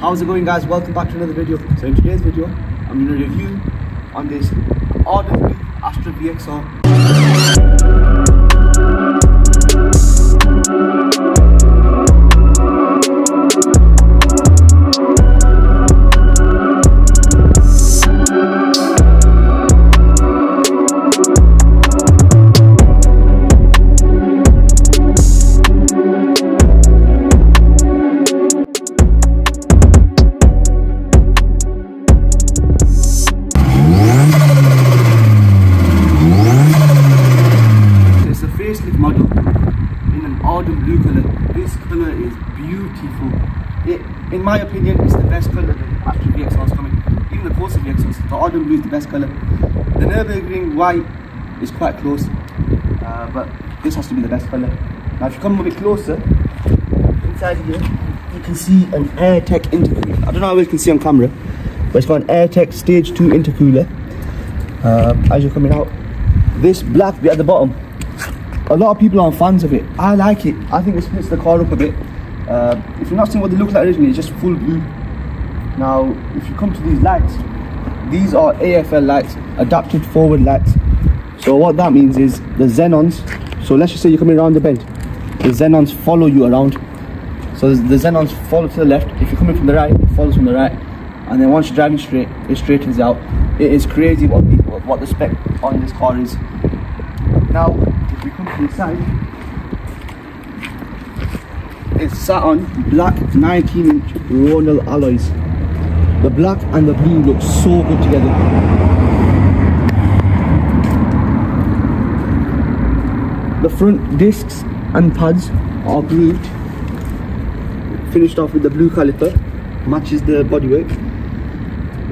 How's it going, guys? Welcome back to another video. So in today's video, I'm going to review on this Odd Astra VXR. Model in an odd blue color. This color is beautiful. In my opinion, it's the best color that Astra VXR is coming. Even the Corsa VXR, the odd blue is the best color. The Nürburgring white is quite close, but this has to be the best color. Now, if you come a bit closer, inside here, you can see an AirTech intercooler. I don't know how well you can see on camera, but it's got an AirTech Stage 2 intercooler. As you're coming out, this black bit at the bottom, a lot of people aren't fans of it. I like it. I think it splits the car up a bit. If you're not seeing what they look like originally, it's just full blue. Now, if you come to these lights, these are AFL lights, adapted forward lights. So what that means is the xenons, so let's just say you're coming around the bend, the xenons follow you around. So the xenons follow to the left. If you're coming from the right, it follows from the right. And then once you're driving straight, it straightens out. It is crazy what the spec on this car is. Now, if we come to the side, it's sat on black 19-inch Vauxhall alloys. The black and the blue look so good together. The front discs and pads are grooved, finished off with the blue caliper, matches the bodywork.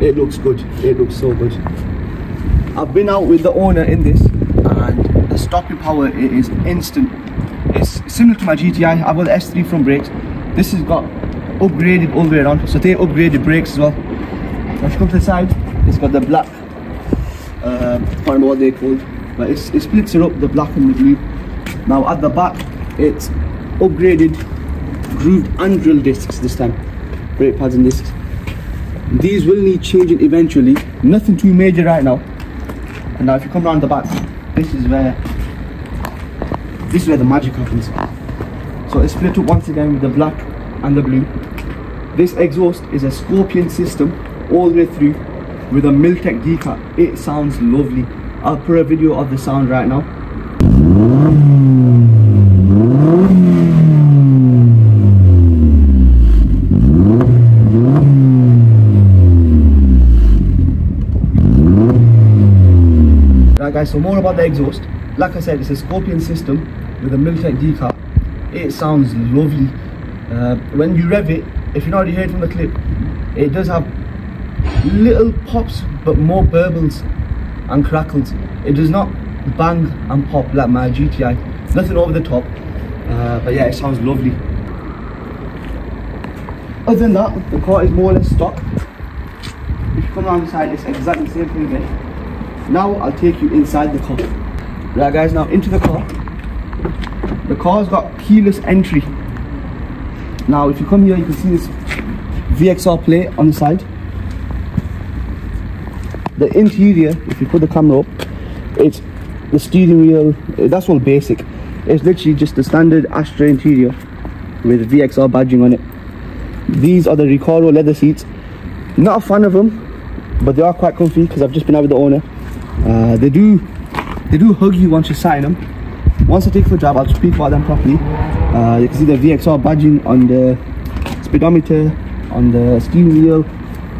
It looks good, it looks so good. I've been out with the owner in this, and the stopping power, it is instant. It's similar to my GTI. I've got the S3 front brakes. This has got upgraded all the way around, so they upgraded brakes as well. Now if you come to the side, it's got the black, I can't remember what they're called, but it splits it up, the black and the blue. Now at the back, it's upgraded grooved and drill discs this time, brake pads and discs. These will need changing eventually, nothing too major right now. And now if you come around the back, this is where the magic happens. So it's split up once again with the black and the blue. This exhaust is a Scorpion system all the way through with a Miltech decal. It sounds lovely. I'll put a video of the sound right now. Right guys, so more about the exhaust. Like I said, it's a Scorpion system with a Miltech decal. It sounds lovely. When you rev it, if you're not already heard from the clip, it does have little pops but more burbles and crackles. It does not bang and pop like my GTI. Nothing over the top, but yeah, it sounds lovely. Other than that, the car is more or less stock. If you come around the side, it's exactly the same thing again. Now I'll take you inside the car. Right guys, now into the car. The car's got keyless entry. Now if you come here, you can see this VXR plate on the side. The interior, if you put the camera up, it's the steering wheel, that's all basic. It's literally just the standard Astra interior with VXR badging on it. These are the Recaro leather seats. Not a fan of them, but they are quite comfy because I've just been out with the owner. They do hug you once you sat in them. Once I take it for a drive, I'll speak about them properly. You can see the VXR badging on the speedometer, on the steering wheel,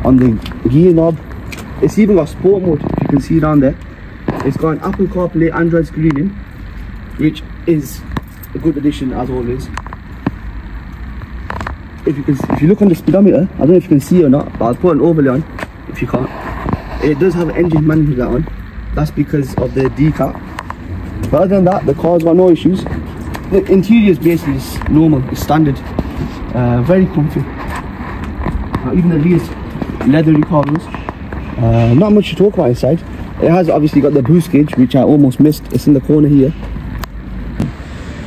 on the gear knob. It's even got sport mode, if you can see down there. It's got an Apple CarPlay Android screening, which is a good addition as always. If you look on the speedometer, I don't know if you can see or not, but I'll put an overlay on if you can't. It does have engine management light on. That's because of the decal. But other than that, the car's got no issues. The interior is basically just normal, it's standard. Very comfy. Now, even the rear leathery covers. Not much to talk about inside. It has obviously got the boost gauge, which I almost missed. It's in the corner here.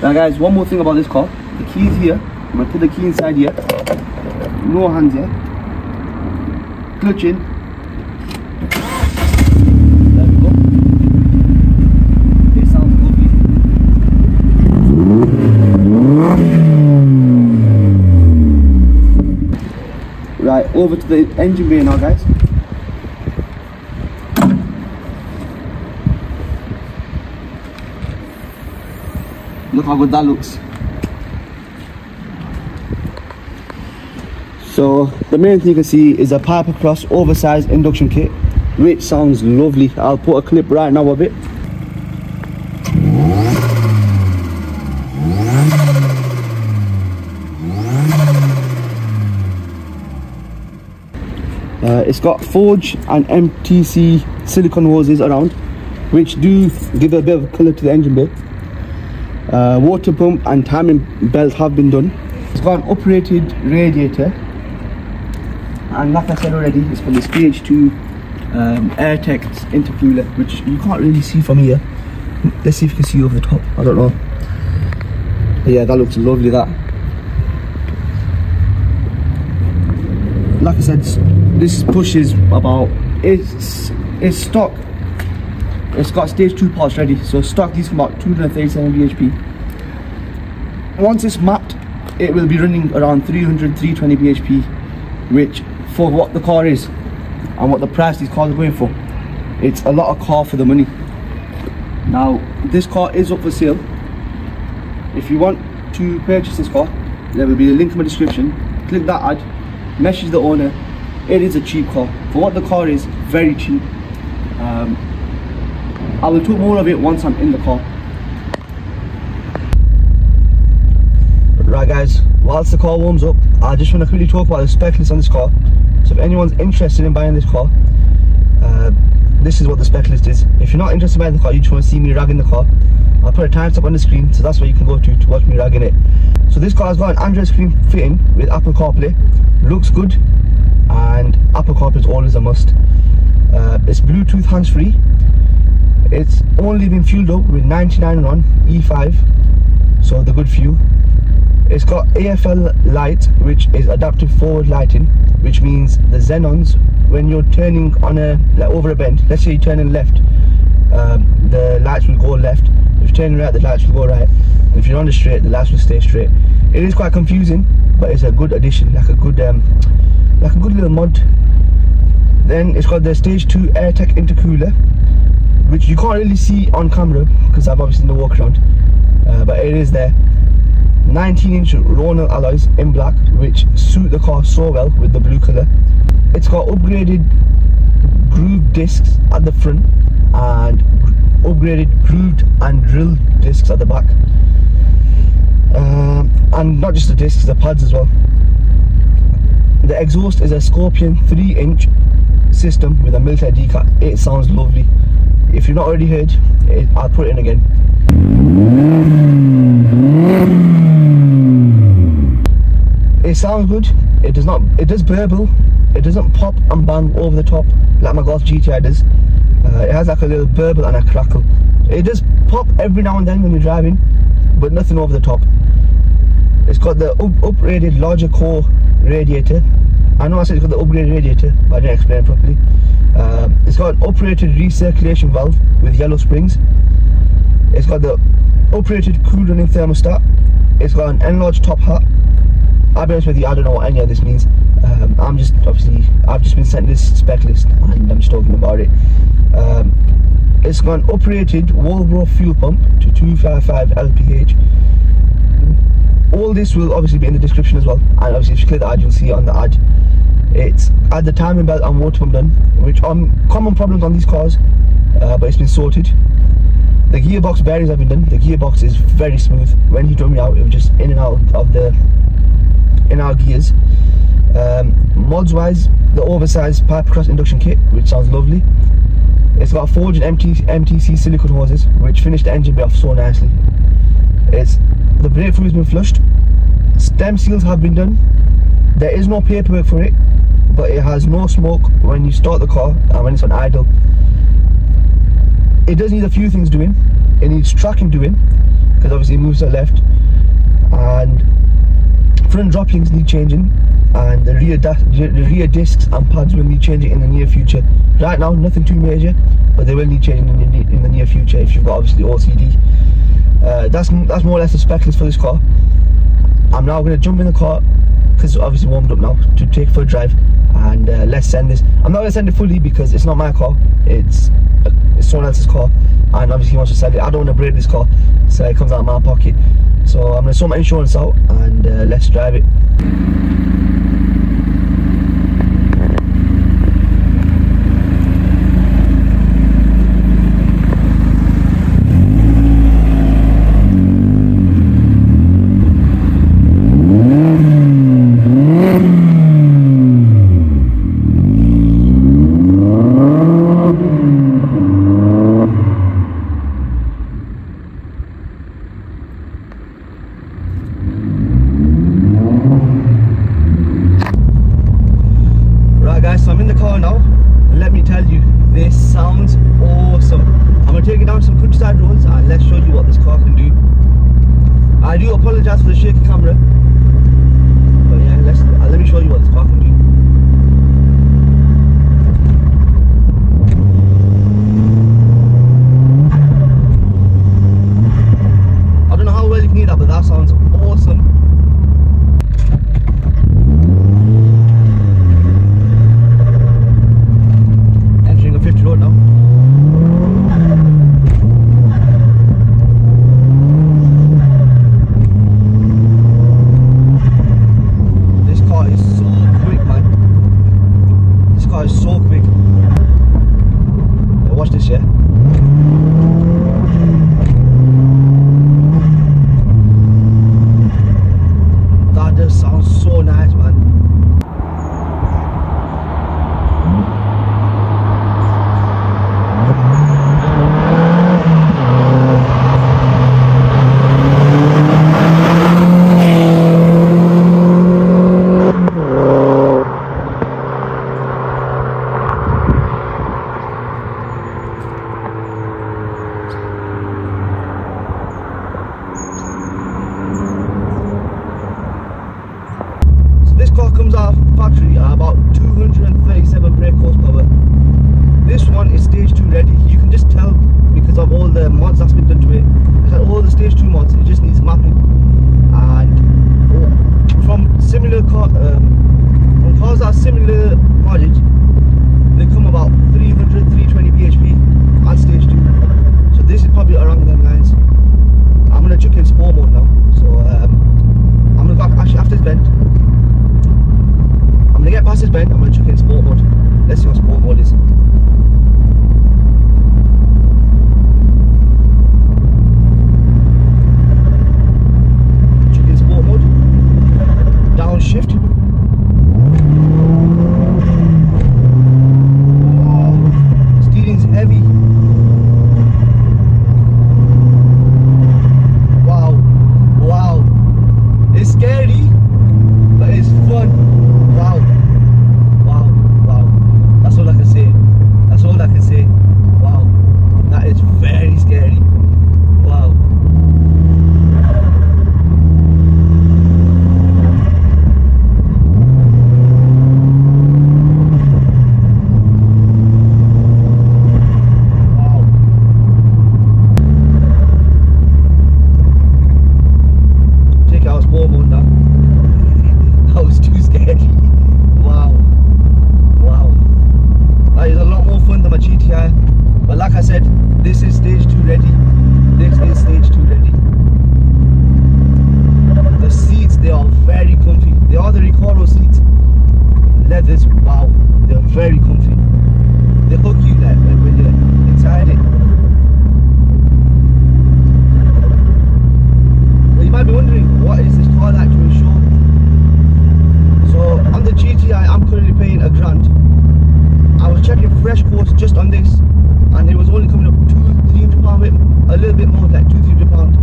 Now guys, one more thing about this car. The key is here. I'm going to put the key inside here. No hands here. clutch in. There we go. It sounds lovely. Right, over to the engine bay now, guys. Look how good that looks. So the main thing you can see is a Piper Cross oversized induction kit, which sounds lovely. I'll put a clip right now of it. It's got forge and MTC silicone hoses around, which do give a bit of colour to the engine bay. Water pump and timing belt have been done. It's got an uprated radiator, and like I said already, it's got the stage 2 AirTech intercooler, which you can't really see from here. Let's see if you can see over the top. I don't know. But yeah, that looks lovely. That, like I said, this push is about, it's stock. It's got stage 2 parts ready, so stock these come about 237 bhp. Once it's mapped, it will be running around 320 bhp, which for what the car is and what the price these cars are going for, it's a lot of car for the money. Now this car is up for sale. If you want to purchase this car, there will be a link in my description. Click that ad, message the owner. It is a cheap car for what the car is, very cheap. I will talk more of it once I'm in the car. Right guys, whilst the car warms up, I just want to quickly talk about the spec list on this car. So if anyone's interested in buying this car, this is what the spec list is. If you're not interested in buying the car, you just want to see me ragging the car, I'll put a timestamp on the screen, so that's where you can go to watch me ragging it. So this car has got an Android screen fitting with Apple CarPlay. Looks good, and Apple CarPlay is always a must. It's Bluetooth hands-free. It's only been fueled up with 99 E5, so the good fuel. It's got AFL light, which is adaptive forward lighting, which means the xenons, when you're turning on over a bend, let's say you're turning left, the lights will go left. If you're turning right, the lights will go right. And if you're on the straight, the lights will stay straight. It is quite confusing, but it's a good addition, like a good little mod. Then it's got the stage 2 AirTech intercooler, which you can't really see on camera because I've obviously done the walk around, but it is there. 19-inch Ronal alloys in black, which suit the car so well with the blue colour. It's got upgraded grooved discs at the front and upgraded grooved and drilled discs at the back, and not just the discs, the pads as well. The exhaust is a Scorpion 3-inch system with a Military decal. It sounds lovely. If you've not already heard it, I'll put it in again. It sounds good. It does burble. It doesn't pop and bang over the top like my Golf GTI does. It has like a little burble and a crackle. It does pop every now and then when you're driving, but nothing over the top. It's got the upgraded larger core radiator. I know I said it's got the upgraded radiator, but I didn't explain it properly. It's got an operated recirculation valve with yellow springs. It's got the operated cool running thermostat. It's got an enlarged top hat. I'll be honest with you, I don't know what any of this means. I've just been sent this spec list and I'm just talking about it. It's got an operated Vauxhall fuel pump to 255 lph. All this will obviously be in the description as well, and obviously if you click the ad, you'll see it on the ad. It's had the timing belt and water pump done, which are common problems on these cars, but it's been sorted. The gearbox bearings have been done. The gearbox is very smooth. When he drove me out, it was just in and out of the gears. Mods wise, the oversized Piper Cross induction kit, which sounds lovely. It's got forged MTC silicone hoses, which finish the engine bay off so nicely. The brake fluid has been flushed. Stem seals have been done. There is no paperwork for it, but it has no smoke when you start the car and when it's on idle. It does need a few things doing. It needs tracking doing, because obviously it moves to the left, and front drop links need changing, and the rear discs and pads will need changing in the near future. Right now, nothing too major, but they will need changing in the near future if you've got obviously OCD. That's more or less the spec list for this car. I'm now going to jump in the car because it's obviously warmed up now to take for a drive, and let's send this. I'm not going to send it fully because it's not my car, it's someone else's car, and obviously he wants to sell it. I don't want to break this car, so it comes out of my pocket. So I'm going to sort my insurance out and let's drive it. So I'm in the car now, and let me tell you, this sounds awesome. I'm going to take it down some countryside roads and let's show you what this car can do. I do apologise for the shaky camera, but yeah, let me show you what this car can do. I don't know how well you can hear that, but that sounds awesome. Comes off factory at about 237 brake horsepower. This one is stage 2 ready. You can just tell because of all the mods that's been done to it. It's like all the stage 2 mods, it just needs mapping. And from similar from cars that are similar mileage, they come about 300, 320 bhp at stage 2. So this is probably around them lines. I'm going to chuck in sport mode now. So I'm going to go actually after this bend. I'm going to get past this bend, I'm going to chuck in sport mode. Let's see what sport mode is. Chuck in sport mode. Downshift. Oh, steering's heavy. Wow. Wow. It's scary, but it's fun. Wow. That's all I can say. That's all I can say. Wow. That is very scary. Wow. Take out sport mode now. That was too scary. Wow. That is a lot more fun than my GTI. But like I said, this is stage 2 ready. This is stage 2 ready. The seats, they are very comfy. They are the Recaro seats. Leathers, wow. They're very comfy. They hug you like when you're inside it. Well, you might be wondering, what is this car like to insure? So on the GTI, I'm currently paying £1,000. I was checking fresh quotes just on this, and it was only coming up £200-300, a little bit more, like £200-300,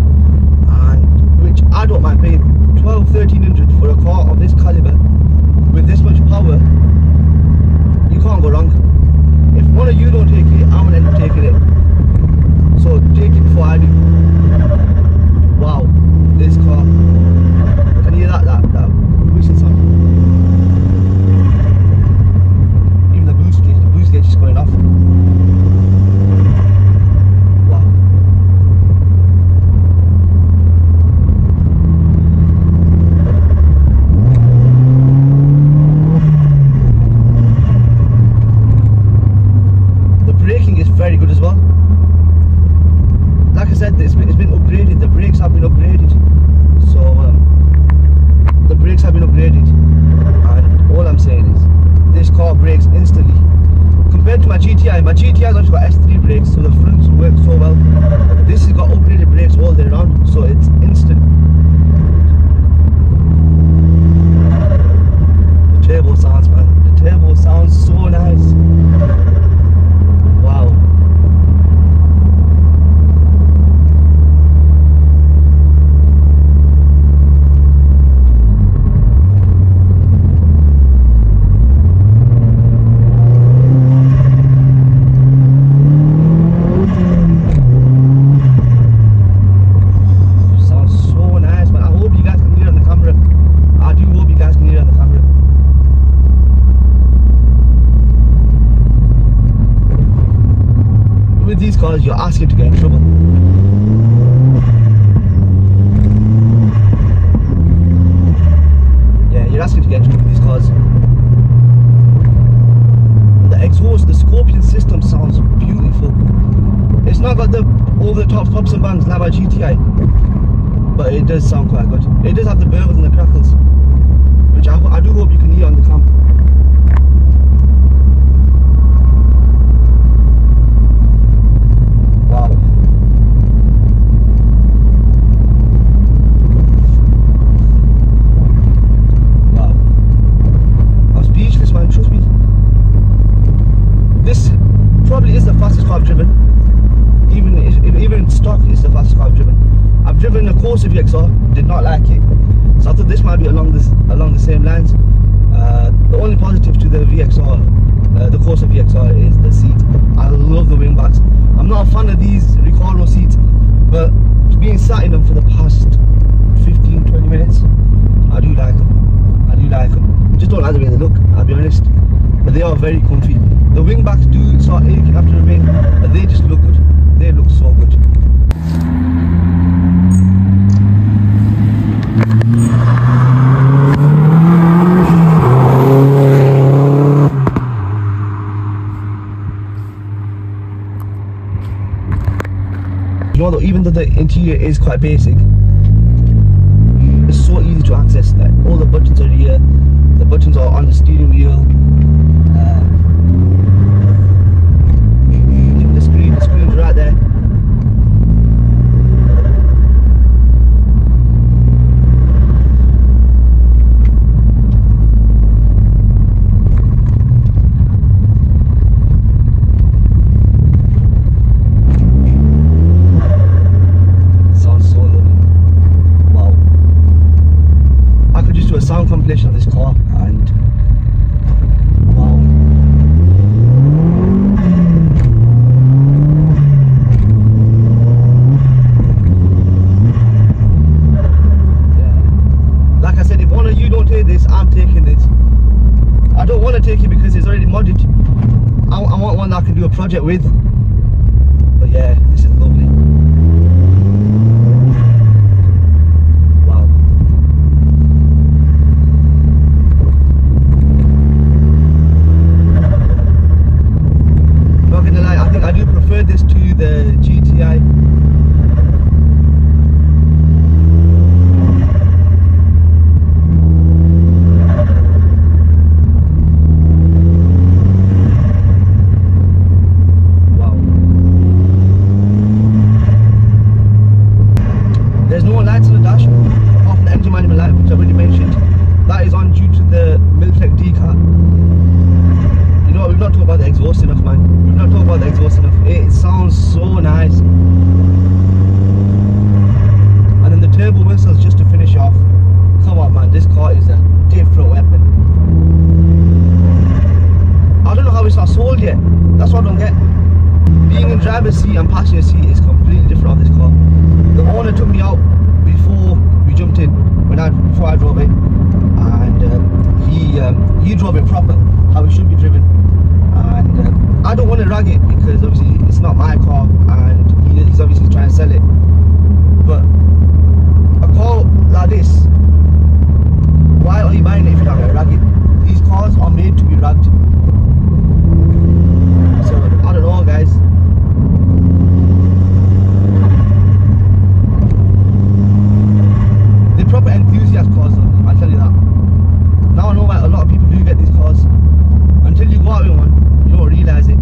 and which I don't mind paying. 1200-1300 for a car of this caliber with this much power. You can't go wrong. If one of you don't take it, I'm gonna end up taking it. So take it before I do. Wow, this car. Can you hear that? GTI. My GTI's actually got S3 brakes, so the fronts work so well. This has got upgraded brakes all the way around, so it's instant. The turbo sounds, man. The turbo sounds so nice. Wow. These cars, you're asking to get in trouble. Yeah, you're asking to get in trouble with these cars. The exhaust, the Scorpion system sounds beautiful. It's not got the over-the-top pops and bangs like my GTI, but it does sound quite good. It does have the burbles and the crackles, which I do hope you can hear on the cam. Driven a Corsa VXR, did not like it, so I thought this might be along the same lines. The only positive to the VXR, the Corsa VXR, is the seat. I love the wing backs. I'm not a fan of these Recaro seats, but being sat in them for the past 15-20 minutes, I do like them. I do like them. Just don't like the way they look, I'll be honest, but they are very comfy. The wing backs do start aching after a bit, but they just look good. They look so good. You know, though, even though the interior is quite basic, it's so easy to access. Like, all the buttons are here, the buttons are on the steering wheel. The screen's right there. Sound compilation of this car, and wow. Yeah. Like I said, if one of you don't take this, I'm taking this. I don't want to take it because it's already modded. I want one that I can do a project with. But yeah, this is lovely. I do prefer this to the GTI. Wow. There's no lights on the dash, apart from the engine management light, which I already mentioned. That is on due to the Miltech decal. You know what, we've not talked about the exhaust enough, man. We've not talked about the exhaust enough. It sounds so nice. And then the turbo whistles, just to finish off. Come on, man, this car is a different weapon. I don't know how it's not sold yet. That's what I don't get. Being in driver's seat and passenger seat is completely different on this car. The owner took me out before we jumped in, before I drove it, and he drove it proper, how it should be driven. And I don't want to rag it because obviously it's not my car and he's obviously trying to sell it. But a car like this, why are you buying it if you're not going to rag it? These cars are made to be ragged. So I don't know, guys. They're proper enthusiast cars though, I'll tell you that. Now I know why a lot of people do get these cars. Until you go out in one, you don't realise it.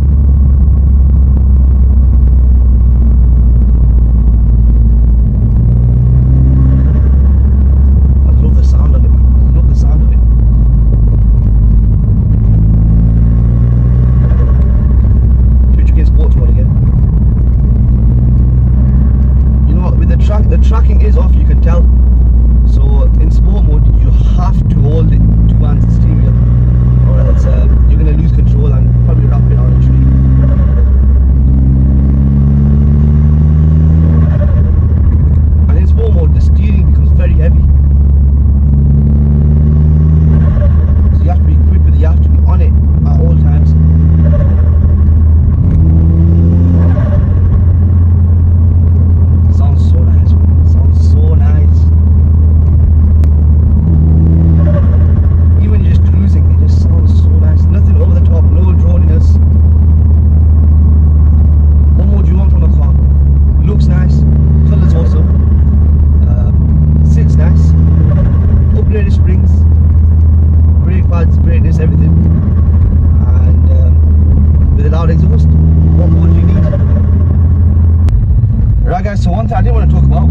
So one thing I didn't want to talk about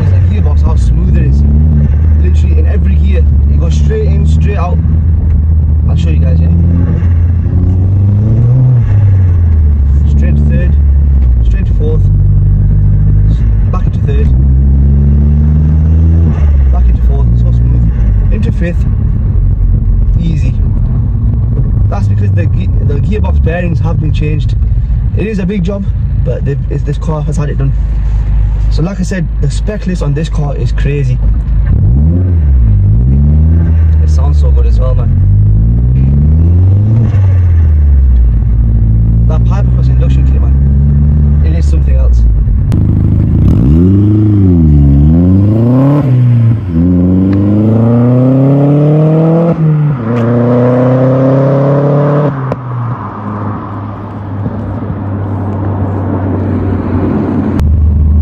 is the gearbox, how smooth it is. Literally in every gear, it goes straight in, straight out. I'll show you guys, yeah. Straight to third, straight to fourth, back into third, back into fourth, so smooth. Into fifth, easy. That's because the gearbox bearings have been changed. It is a big job, but this car has had it done. So like I said, the spec list on this car is crazy. It sounds so good as well, man. That pipe across induction kit, man, it is something else.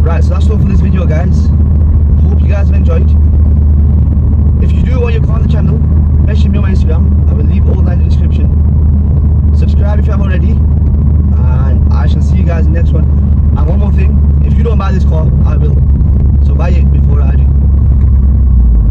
Right, so that's all for this video, guys. Hope you guys have enjoyed. If you do want your car on the channel, message me on my Instagram. I will leave all that in the description. Subscribe if you haven't already, and I shall see you guys in the next one. And one more thing, if you don't buy this car, I will.